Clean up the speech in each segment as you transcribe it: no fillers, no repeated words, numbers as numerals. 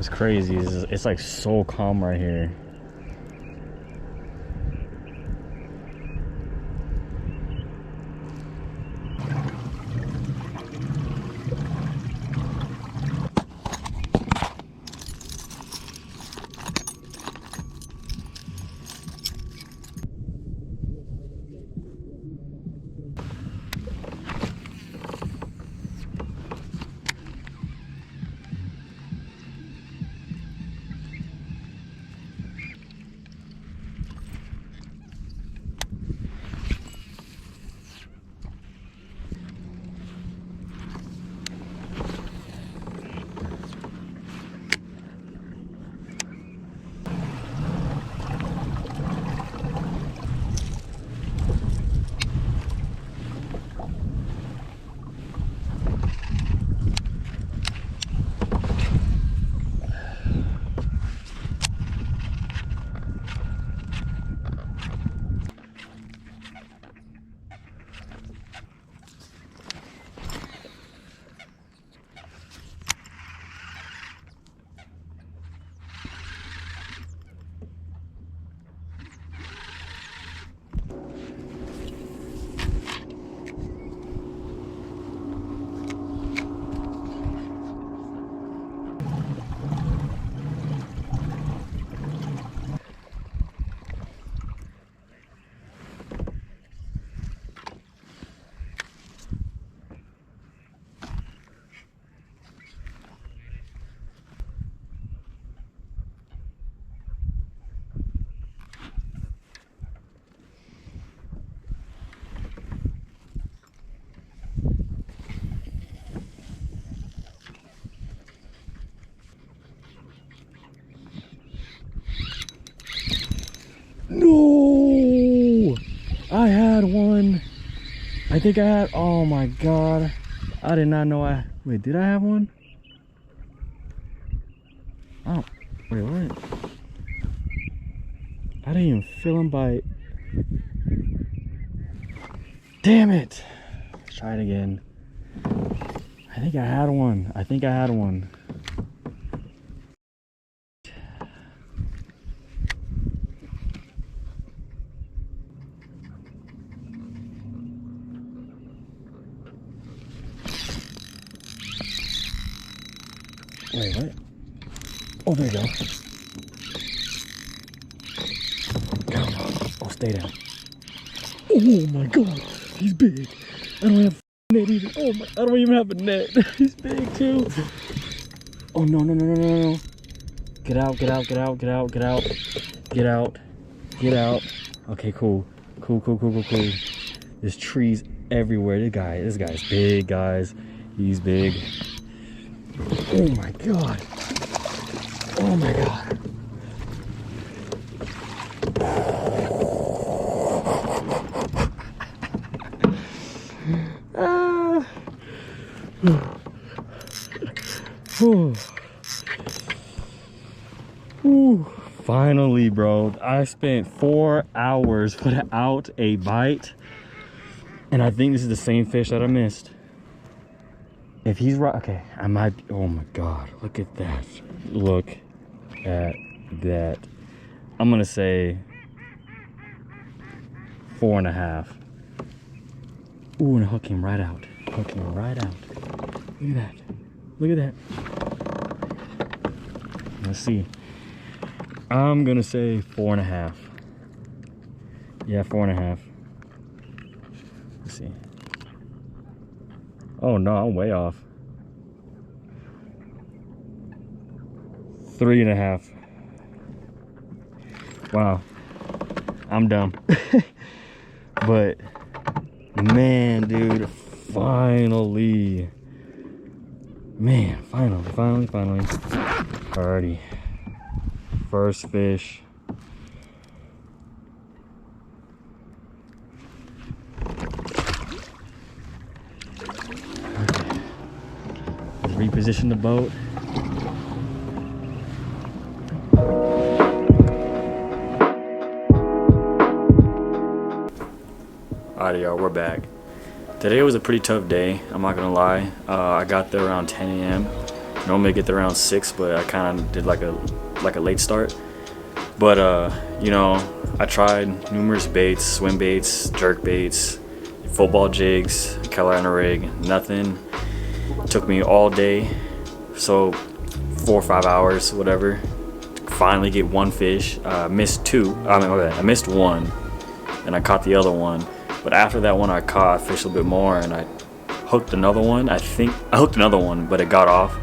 It's crazy. It's like so calm right here. No! I had one. I think I had, oh my God. I did not know wait, did I have one? Oh, wait, what? I didn't even feel him bite. Damn it. Let's try it again. I think I had one. I think I had one. Wait, what? Oh, there you go. Come on. Oh, stay down. Oh my God, he's big. I don't have a net either. Oh my, I don't even have a net. He's big too. Oh no, no, no, no, no, no. Get out, get out, get out, get out, get out. Get out, get out. Okay, cool. Cool, cool, cool, cool, cool. There's trees everywhere. This guy's big, guys. He's big. Oh my God. Oh my God. Finally, bro. I spent 4 hours without a bite, and I think this is the same fish that I missed. If he's right, okay, I might. Oh my God, look at that. Look at that. I'm gonna say 4.5. Ooh, and hook him right out. Hook him right out. Look at that. Look at that. Let's see. I'm gonna say 4.5. Yeah, 4.5. Let's see. Oh no, I'm way off. 3.5. Wow, I'm dumb. But man, dude, finally. Man, finally. Alrighty. First fish. Let's reposition the boat. Alright, y'all, we're back. Today was a pretty tough day, I'm not gonna lie. I got there around 10 a.m. Normally I get there around 6, but I kind of did like a late start. But you know, I tried numerous baits, swim baits, jerk baits, football jigs, Carolina rig, nothing. It took me all day, so 4 or 5 hours, whatever, to finally get one fish. Missed two. I missed one, and I caught the other one. But after that one I caught, I fished a little bit more, and I hooked another one. I think I hooked another one, but it got off.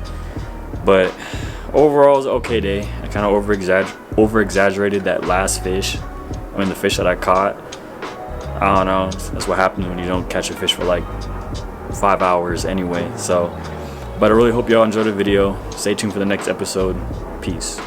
But overall, it was an okay day. I kind of over exaggerated that last fish. I mean, the fish that I caught. I don't know. That's what happens when you don't catch a fish for like 5 hours anyway. So, but I really hope y'all enjoyed the video. Stay tuned for the next episode. Peace.